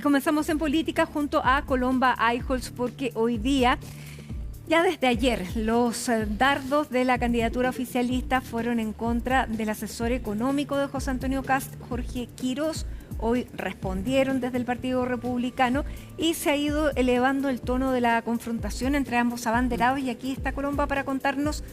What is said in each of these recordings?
Y comenzamos en política junto a Colomba Eichholz, porque hoy día, ya desde ayer, los dardos de la candidatura oficialista fueron en contra del asesor económico de José Antonio Kast, Jorge Quiroz. Hoy respondieron desde el Partido Republicano y se ha ido elevando el tono de la confrontación entre ambos abanderados. Y aquí está Colomba para contarnos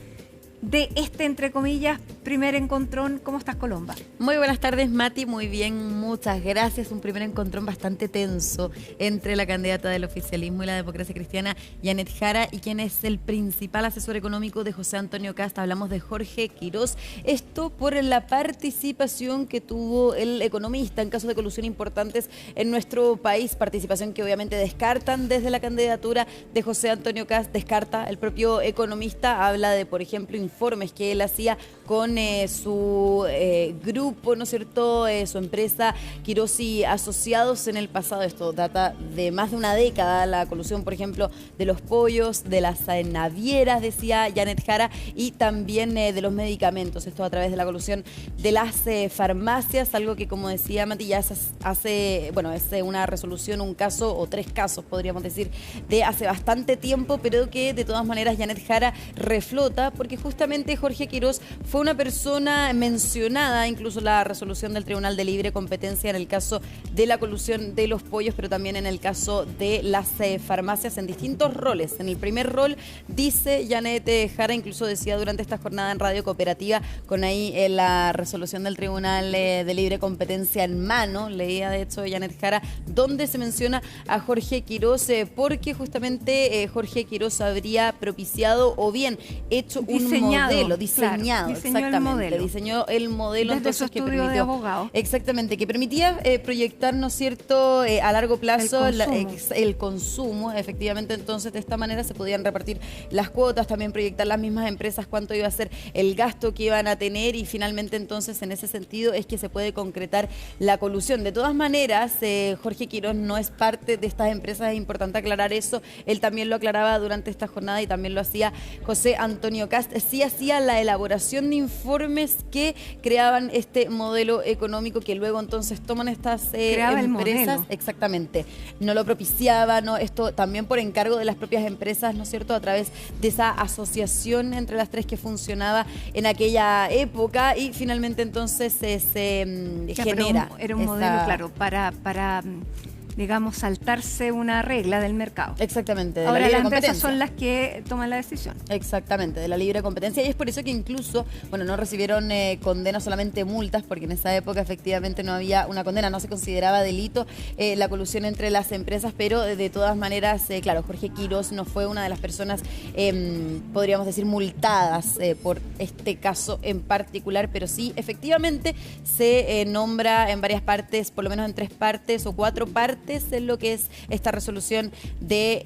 de este, entre comillas, primer encontrón. ¿Cómo estás, Colomba? Muy buenas tardes, Mati. Muy bien, muchas gracias. Un primer encontrón bastante tenso entre la candidata del oficialismo y la democracia cristiana, Janet Jara, y quien es el principal asesor económico de José Antonio Kast. Hablamos de Jorge Quiroz. Esto por la participación que tuvo el economista en casos de colusión importantes en nuestro país. Participación que obviamente descartan desde la candidatura de José Antonio Kast. Descarta el propio economista. Habla de, por ejemplo, informes que él hacía con su grupo, ¿no es cierto?, su empresa Quiroz y Asociados en el pasado. Esto data de más de una década, la colusión, por ejemplo, de los pollos, de las navieras, decía Janet Jara, y también de los medicamentos. Esto a través de la colusión de las farmacias, algo que, como decía Mati, ya hace, bueno, es una resolución, un caso o tres casos, podríamos decir, de hace bastante tiempo, pero que de todas maneras Janet Jara reflota, porque justamente Jorge Quiroz fue una persona mencionada, incluso la resolución del Tribunal de Libre Competencia en el caso de la colusión de los pollos, pero también en el caso de las farmacias en distintos roles. En el primer rol, dice Janet Jara, incluso decía durante esta jornada en Radio Cooperativa, con ahí la resolución del Tribunal de Libre Competencia en mano, leía de hecho Janet Jara, donde se menciona a Jorge Quiroz, porque justamente Jorge Quiroz habría propiciado o bien hecho un modelo diseñado, claro, exactamente, diseñó el modelo desde entonces su estudio que permitió, de abogado. Exactamente, que permitía proyectar, ¿no es cierto?, a largo plazo el consumo. Efectivamente, entonces de esta manera se podían repartir las cuotas, también proyectar las mismas empresas cuánto iba a ser el gasto que iban a tener, y finalmente entonces en ese sentido es que se puede concretar la colusión. De todas maneras, Jorge Quiroz no es parte de estas empresas, es importante aclarar eso. Él también lo aclaraba durante esta jornada y también lo hacía José Antonio Kast. Sí hacía la elaboración de informes que creaban este modelo económico que luego entonces toman estas empresas. Exactamente. No lo propiciaba, ¿no? Esto también por encargo de las propias empresas, ¿no es cierto?, a través de esa asociación entre las tres que funcionaba en aquella época, y finalmente entonces se genera. Era un modelo, claro, para digamos, saltarse una regla del mercado. Exactamente. Ahora las empresas son las que toman la decisión. Exactamente, de la libre competencia. Y es por eso que incluso, bueno, no recibieron condenas, solamente multas, porque en esa época efectivamente no había una condena, no se consideraba delito la colusión entre las empresas, pero de todas maneras, claro, Jorge Quiroz no fue una de las personas, podríamos decir, multadas por este caso en particular, pero sí, efectivamente, se nombra en varias partes, por lo menos en 3 partes o 4 partes, en lo que es esta resolución de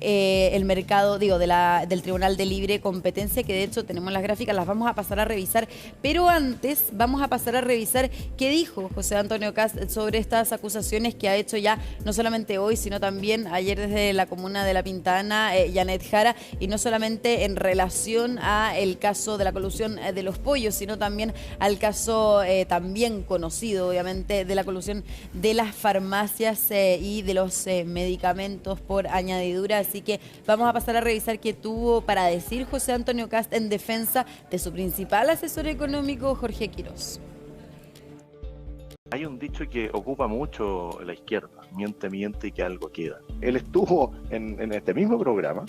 el mercado, del Tribunal de Libre Competencia, que de hecho tenemos las gráficas, las vamos a pasar a revisar, pero antes vamos a pasar a revisar qué dijo José Antonio Kast sobre estas acusaciones que ha hecho ya no solamente hoy, sino también ayer desde la comuna de La Pintana, Janet Jara, y no solamente en relación a el caso de la colusión de los pollos, sino también al caso también conocido, obviamente, de la colusión de las farmacias y de los medicamentos por añadidura. Así que vamos a pasar a revisar qué tuvo para decir José Antonio Kast en defensa de su principal asesor económico, Jorge Quiroz. Hay un dicho que ocupa mucho la izquierda: miente, miente y que algo queda. Él estuvo en este mismo programa,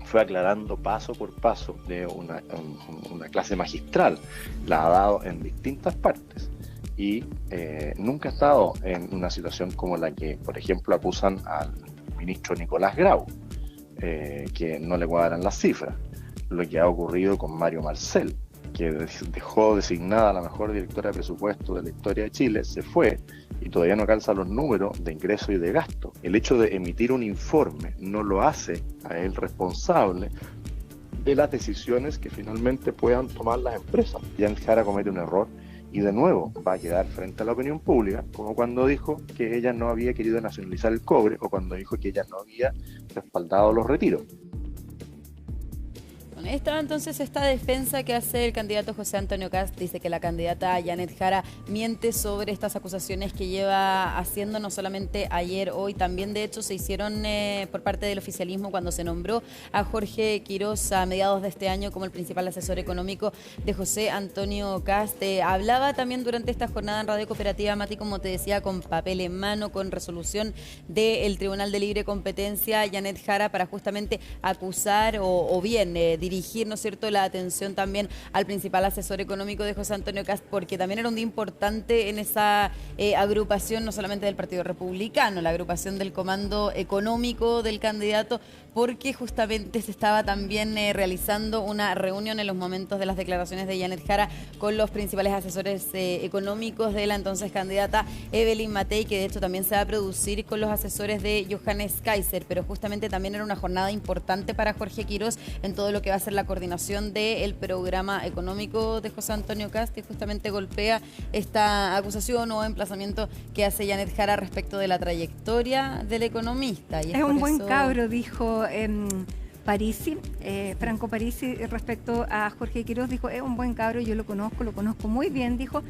fue aclarando paso por paso de una clase magistral, la ha dado en distintas partes, y nunca ha estado en una situación como la que, por ejemplo, acusan al ministro Nicolás Grau, que no le cuadran las cifras. Lo que ha ocurrido con Mario Marcel, que dejó designada la mejor directora de presupuesto de la historia de Chile, se fue y todavía no alcanza los números de ingreso y de gasto. El hecho de emitir un informe no lo hace a él responsable de las decisiones que finalmente puedan tomar las empresas. Janet Jara comete un error y de nuevo va a quedar frente a la opinión pública, como cuando dijo que ella no había querido nacionalizar el cobre, o cuando dijo que ella no había respaldado los retiros. Bueno, está entonces esta defensa que hace el candidato José Antonio Kast. Dice que la candidata Janet Jara miente sobre estas acusaciones que lleva haciendo no solamente ayer, hoy, también de hecho se hicieron por parte del oficialismo cuando se nombró a Jorge Quirós a mediados de este año como el principal asesor económico de José Antonio Kast. Hablaba también durante esta jornada en Radio Cooperativa, Mati, como te decía, con papel en mano, con resolución del Tribunal de Libre Competencia, Janet Jara, para justamente acusar o bien dirigir, ¿no es cierto?, la atención también al principal asesor económico de José Antonio Kast, porque también era un día importante en esa agrupación, no solamente del Partido Republicano, la agrupación del comando económico del candidato, porque justamente se estaba también realizando una reunión en los momentos de las declaraciones de Janet Jara con los principales asesores económicos de la entonces candidata Evelyn Matei, que de hecho también se va a producir con los asesores de Johannes Kaiser, pero justamente también era una jornada importante para Jorge Quirós en todo lo que va a ser la coordinación del programa económico de José Antonio Kast, que justamente golpea esta acusación o emplazamiento que hace Janet Jara respecto de la trayectoria del economista. Y es un buen cabro, dijo Parisi, Franco Parisi, respecto a Jorge Quirós, dijo, es un buen cabro, yo lo conozco muy bien, dijo,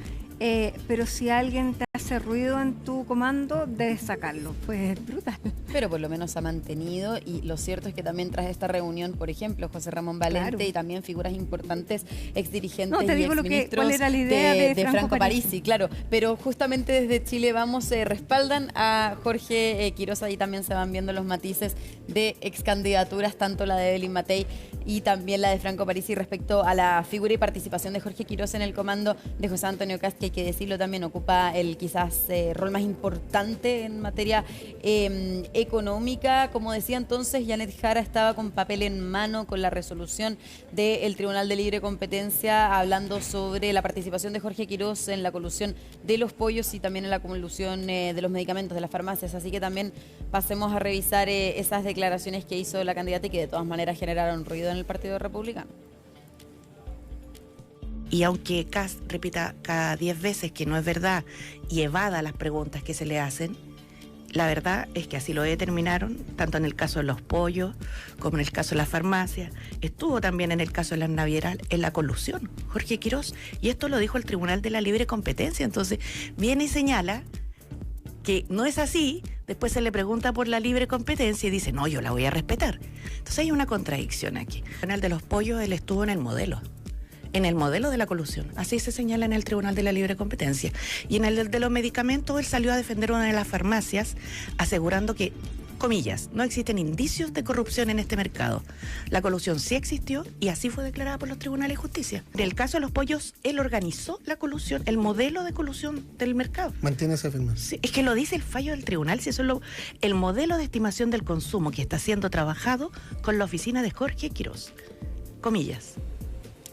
pero si alguien te hace ruido en tu comando, debes sacarlo. Pues brutal. Pero por lo menos ha mantenido, y lo cierto es que también tras esta reunión, por ejemplo, José Ramón Valente, claro, y también figuras importantes, exdirigentes y exministros cuál era la idea de Franco Parisi, claro, pero justamente desde Chile Vamos respaldan a Jorge Quirós. Ahí también se van viendo los matices de excandidaturas, tanto la de Evelyn Matei y también la de Franco Parisi respecto a la figura y participación de Jorge Quirós en el comando de José Antonio Kast, que hay que decirlo también ocupa el quizás rol más importante en materia económica. Como decía entonces, Janet Jara estaba con papel en mano con la resolución del Tribunal de Libre Competencia hablando sobre la participación de Jorge Quirós en la colusión de los pollos y también en la colusión de los medicamentos de las farmacias. Así que también pasemos a revisar esas declaraciones que hizo la candidata y que de todas maneras generaron ruido en el Partido Republicano. Y aunque Kast repita cada 10 veces que no es verdad y evada las preguntas que se le hacen, la verdad es que así lo determinaron, tanto en el caso de los pollos como en el caso de las farmacias. Estuvo también en el caso de las navieras en la colusión, Jorge Quirós, y esto lo dijo el Tribunal de la Libre Competencia. Entonces viene y señala que no es así, después se le pregunta por la libre competencia y dice, no, yo la voy a respetar. Entonces hay una contradicción aquí. En el de los pollos él estuvo en el modelo de la colusión. Así se señala en el Tribunal de la Libre Competencia. Y en el de los medicamentos, él salió a defender una de las farmacias, asegurando que, comillas, no existen indicios de corrupción en este mercado. La colusión sí existió y así fue declarada por los tribunales de justicia. En el caso de los pollos, él organizó la colusión, el modelo de colusión del mercado. Mantiene esa afirmación. Sí, es que lo dice el fallo del tribunal, si eso es el modelo de estimación del consumo que está siendo trabajado con la oficina de Jorge Quirós. Comillas.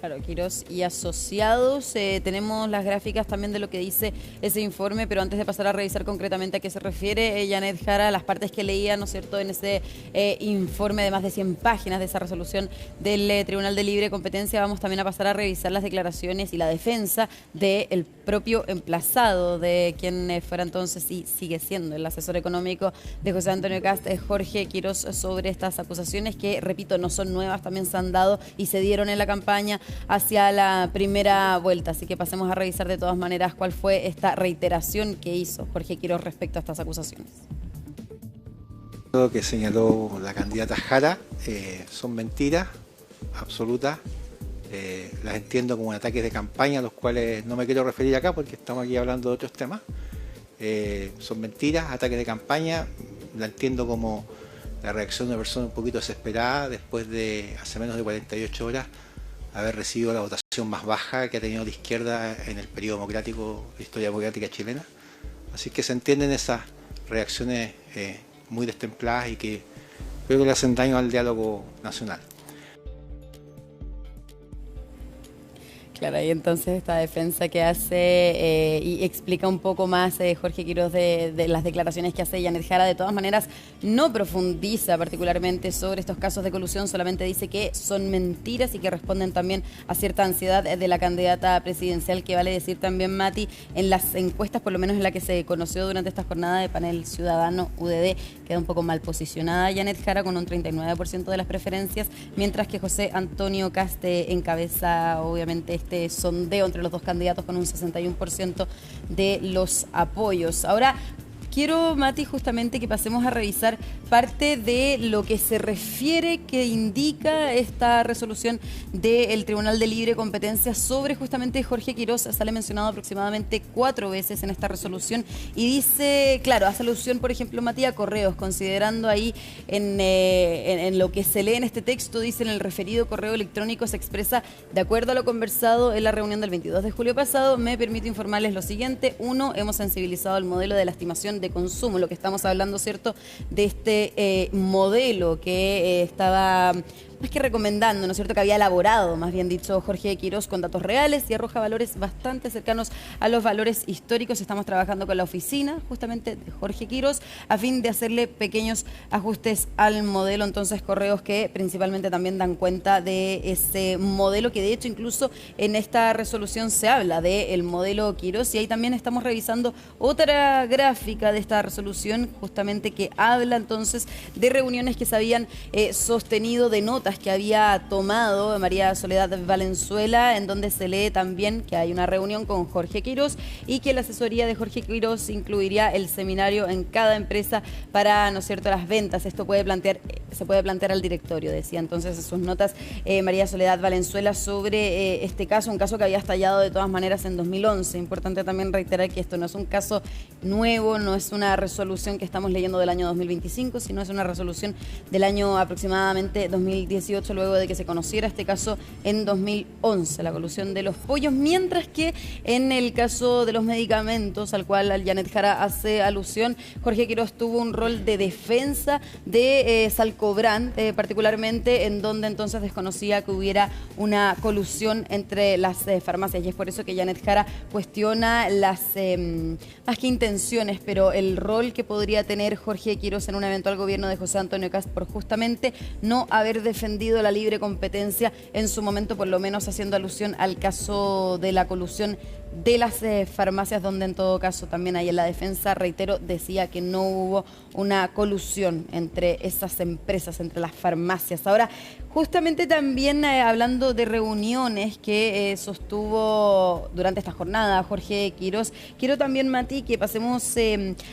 Claro, Quirós y asociados. Tenemos las gráficas también de lo que dice ese informe, pero antes de pasar a revisar concretamente a qué se refiere Janet Jara, las partes que leía, ¿no es cierto?, en ese informe de más de 100 páginas de esa resolución del Tribunal de Libre Competencia, vamos también a pasar a revisar las declaraciones y la defensa del propio emplazado de quien fuera entonces y sigue siendo el asesor económico de José Antonio Kast, Jorge Quirós, sobre estas acusaciones que, repito, no son nuevas, también se han dado y se dieron en la campaña hacia la primera vuelta. Así que pasemos a revisar de todas maneras cuál fue esta reiteración que hizo Jorge Quirós respecto a estas acusaciones. Lo que señaló la candidata Jara son mentiras absolutas. Las entiendo como ataques de campaña, a los cuales no me quiero referir acá porque estamos aquí hablando de otros temas. Son mentiras, ataques de campaña. La entiendo como la reacción de una persona un poquito desesperada después de hace menos de 48 horas haber recibido la votación más baja que ha tenido la izquierda en el periodo democrático, la historia democrática chilena. Así que se entienden esas reacciones muy destempladas y que creo que le hacen daño al diálogo nacional. Claro, y entonces esta defensa que hace y explica un poco más Jorge Quiroz de las declaraciones que hace Yanet Jara. De todas maneras, no profundiza particularmente sobre estos casos de colusión, solamente dice que son mentiras y que responden también a cierta ansiedad de la candidata presidencial, que vale decir también, Mati, en las encuestas, por lo menos en la que se conoció durante esta jornada de Panel Ciudadano UDD, queda un poco mal posicionada Yanet Jara con un 39% de las preferencias, mientras que José Antonio Kast encabeza obviamente este sondeo entre los dos candidatos con un 61% de los apoyos. Ahora, quiero, Mati, justamente que pasemos a revisar parte de lo que se refiere, que indica esta resolución del Tribunal de Libre Competencia sobre justamente Jorge Quiroz. Sale mencionado aproximadamente 4 veces en esta resolución y dice, claro, hace alusión, por ejemplo, Mati, a correos, considerando ahí en lo que se lee en este texto, dice: en el referido correo electrónico se expresa: de acuerdo a lo conversado en la reunión del 22 de julio pasado, me permito informarles lo siguiente. 1, hemos sensibilizado el modelo de la estimación de consumo, lo que estamos hablando, ¿cierto?, de este modelo que estaba más que recomendando, ¿no es cierto?, que había elaborado, más bien dicho, Jorge Quiroz con datos reales y arroja valores bastante cercanos a los valores históricos. Estamos trabajando con la oficina justamente de Jorge Quiroz a fin de hacerle pequeños ajustes al modelo. Entonces, correos que principalmente también dan cuenta de ese modelo, que de hecho incluso en esta resolución se habla del modelo Quiroz, y ahí también estamos revisando otra gráfica de esta resolución justamente que habla entonces de reuniones que se habían sostenido, de notas que había tomado María Soledad Valenzuela, en donde se lee también que hay una reunión con Jorge Quiroz y que la asesoría de Jorge Quiroz incluiría el seminario en cada empresa para, ¿no es cierto?, las ventas. Esto se puede plantear al directorio, decía entonces en sus notas María Soledad Valenzuela sobre este caso, un caso que había estallado de todas maneras en 2011. Importante también reiterar que esto no es un caso nuevo, no es una resolución que estamos leyendo del año 2025, sino es una resolución del año aproximadamente 2018, luego de que se conociera este caso en 2011, la colusión de los pollos, mientras que en el caso de los medicamentos, al cual Yanet Jara hace alusión, Jorge Quiroz tuvo un rol de defensa de Salcobrand, particularmente, en donde entonces desconocía que hubiera una colusión entre las farmacias, y es por eso que Yanet Jara cuestiona las, más que intenciones, pero el rol que podría tener Jorge Quiroz en un eventual gobierno de José Antonio Kast por justamente no haber defendido la libre competencia en su momento, por lo menos haciendo alusión al caso de la colusión de las farmacias, donde en todo caso también ahí en la defensa, reitero, decía que no hubo una colusión entre esas empresas, entre las farmacias. Ahora, justamente también hablando de reuniones que sostuvo durante esta jornada Jorge Quiroz, quiero también, Mati, que pasemos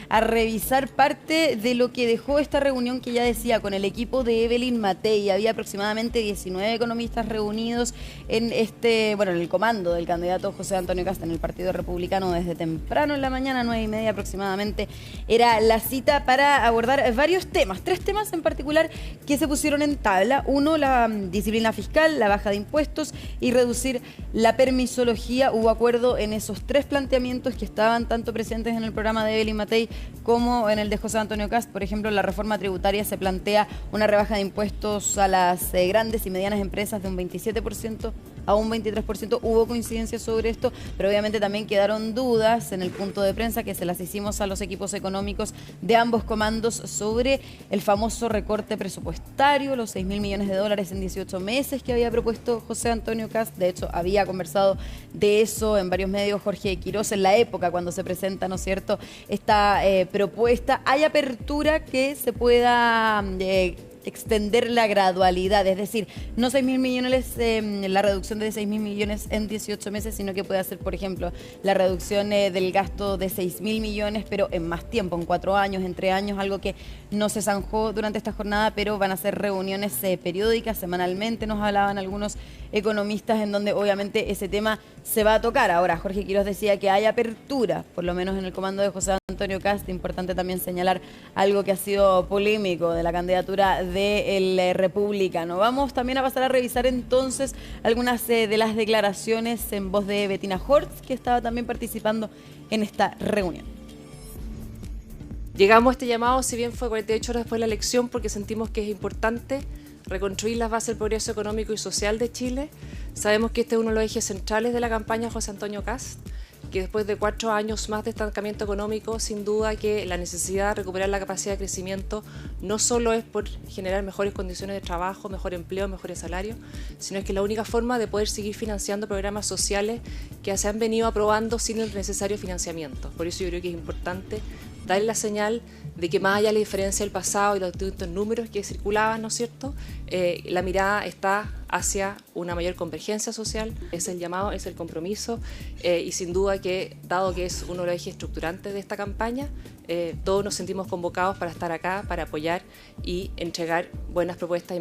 a revisar parte de lo que dejó esta reunión, que ya decía, con el equipo de Evelyn Matei. Había aproximadamente 19 economistas reunidos en en el comando del candidato José Antonio Kast en el Partido Republicano desde temprano en la mañana, 9:30 aproximadamente, era la cita para abordar varios temas, 3 temas en particular que se pusieron en tabla. 1, la disciplina fiscal, la baja de impuestos y reducir la permisología. Hubo acuerdo en esos 3 planteamientos que estaban tanto presentes en el programa de Evelyn Matei como en el de José Antonio Kast. Por ejemplo, la reforma tributaria se plantea una rebaja de impuestos a las grandes y medianas empresas de un 27% a un 23%. Hubo coincidencia sobre esto, pero obviamente también quedaron dudas en el punto de prensa que se las hicimos a los equipos económicos de ambos comandos sobre el famoso recorte presupuestario, los 6.000 millones de dólares en 18 meses que había propuesto José Antonio Kast. De hecho, había conversado de eso en varios medios Jorge Quiroz en la época cuando se presenta, ¿no es cierto?, esta propuesta. Hay apertura que se pueda extender la gradualidad, es decir, no 6.000 millones, la reducción de 6.000 millones en 18 meses, sino que puede hacer, por ejemplo, la reducción del gasto de 6.000 millones, pero en más tiempo, en 4 años, en 3 años, algo que no se zanjó durante esta jornada, pero van a ser reuniones periódicas, semanalmente, nos hablaban algunos economistas, en donde obviamente ese tema se va a tocar. Ahora, Jorge Quiroz decía que hay apertura, por lo menos en el comando de José Antonio Kast. Importante también señalar algo que ha sido polémico de la candidatura del republicano. Vamos también a pasar a revisar entonces algunas de las declaraciones en voz de Bettina Hortz, que estaba también participando en esta reunión. Llegamos a este llamado, si bien fue 48 horas después de la elección, porque sentimos que es importante reconstruir las bases del progreso económico y social de Chile. Sabemos que este es uno de los ejes centrales de la campaña de José Antonio Kast, que después de 4 años más de estancamiento económico, sin duda que la necesidad de recuperar la capacidad de crecimiento no solo es por generar mejores condiciones de trabajo, mejor empleo, mejores salarios, sino es que la única forma de poder seguir financiando programas sociales que se han venido aprobando sin el necesario financiamiento. Por eso yo creo que es importante darle la señal de que más allá de la diferencia del pasado y los distintos números que circulaban, ¿no es cierto?, la mirada está hacia una mayor convergencia social, es el llamado, es el compromiso, y sin duda que, dado que es uno de los ejes estructurantes de esta campaña, todos nos sentimos convocados para estar acá, para apoyar y entregar buenas propuestas.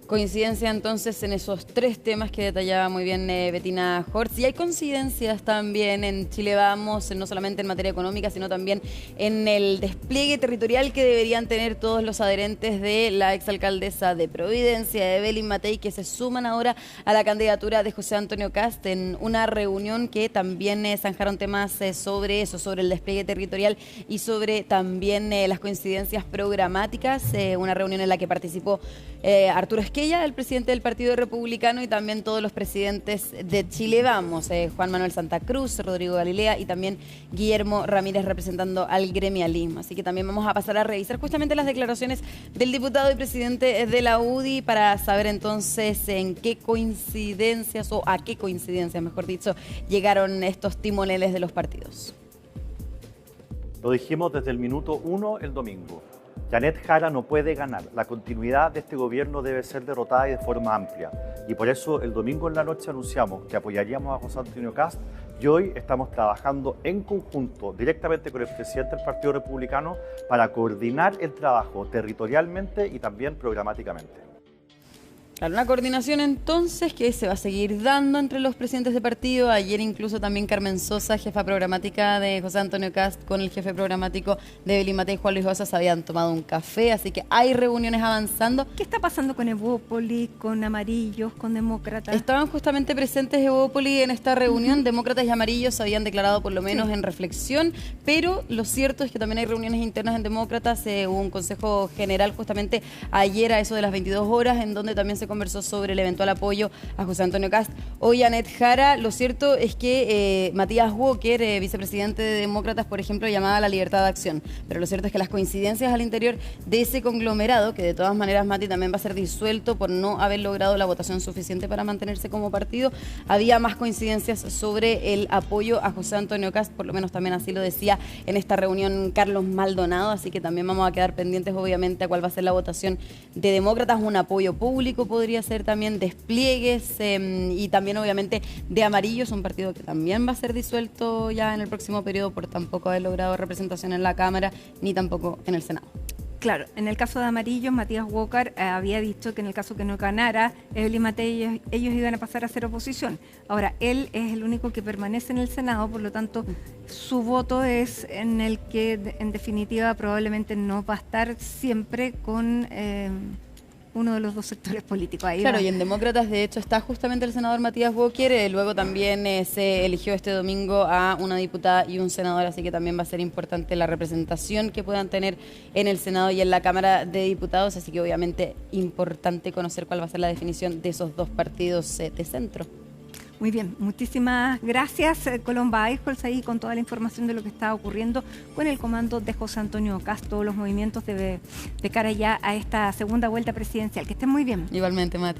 Coincidencia entonces en esos 3 temas que detallaba muy bien Bettina Hortz. Y hay coincidencias también en Chile Vamos, no solamente en materia económica, sino también en el despliegue territorial que deberían tener todos los adherentes de la exalcaldesa de Providencia, Evelyn Matei, que se suman ahora a la candidatura de José Antonio Kast en una reunión que también zanjaron temas sobre eso, sobre el despliegue territorial y sobre también las coincidencias programáticas. Una reunión en la que participó Arturo Esquella, el presidente del Partido Republicano, y también todos los presidentes de Chile Vamos, Juan Manuel Santa Cruz, Rodrigo Galilea y también Guillermo Ramírez representando al gremialismo. Así que también vamos a pasar a revisar justamente las declaraciones del diputado y presidente de la UDI para saber entonces en qué coincidencias, o a qué coincidencias, mejor dicho, llegaron estos timoneles de los partidos. Lo dijimos desde el minuto 1 el domingo. Janet Jara no puede ganar. La continuidad de este gobierno debe ser derrotada y de forma amplia. Y por eso el domingo en la noche anunciamos que apoyaríamos a José Antonio Kast y hoy estamos trabajando en conjunto directamente con el presidente del Partido Republicano para coordinar el trabajo territorialmente y también programáticamente. Claro, una coordinación entonces que se va a seguir dando entre los presidentes de partido. Ayer incluso también Carmen Sosa, jefa programática de José Antonio Kast, con el jefe programático de Evelyn Matei, Juan Luis Hossa, se habían tomado un café, así que hay reuniones avanzando. ¿Qué está pasando con Evópoli, con Amarillos, con Demócratas? Estaban justamente presentes Evópoli en esta reunión. Demócratas y Amarillos se habían declarado por lo menos en reflexión, pero lo cierto es que también hay reuniones internas en Demócratas. Hubo un consejo general justamente ayer a eso de las 22 horas, en donde también se conversó sobre el eventual apoyo a José Antonio Kast. Hoy Janet Jara, lo cierto es que Matías Walker, vicepresidente de Demócratas, por ejemplo, llamaba a la libertad de acción, pero lo cierto es que las coincidencias al interior de ese conglomerado, que de todas maneras Mati también va a ser disuelto por no haber logrado la votación suficiente para mantenerse como partido, había más coincidencias sobre el apoyo a José Antonio Kast, por lo menos también así lo decía en esta reunión Carlos Maldonado, así que también vamos a quedar pendientes obviamente a cuál va a ser la votación de Demócratas. Un apoyo público podría ser también, despliegues y también obviamente de Amarillos, un partido que también va a ser disuelto ya en el próximo periodo por tampoco haber logrado representación en la Cámara ni tampoco en el Senado. Claro, en el caso de Amarillos, Matías Walker había dicho que en el caso que no ganara Evelyn Matei, ellos iban a pasar a ser oposición. Ahora, él es el único que permanece en el Senado, por lo tanto, su voto es en el que, en definitiva, probablemente no va a estar siempre con uno de los dos sectores políticos. Ahí claro, va. Y en Demócratas, de hecho, está justamente el senador Matías Walker. Luego también se eligió este domingo a una diputada y un senador, así que también va a ser importante la representación que puedan tener en el Senado y en la Cámara de Diputados. Así que obviamente importante conocer cuál va a ser la definición de esos dos partidos de centro. Muy bien, muchísimas gracias Colomba Eichholz ahí con toda la información de lo que está ocurriendo con el comando de José Antonio Kast, todos los movimientos de cara ya a esta segunda vuelta presidencial. Que estén muy bien. Igualmente, Mati.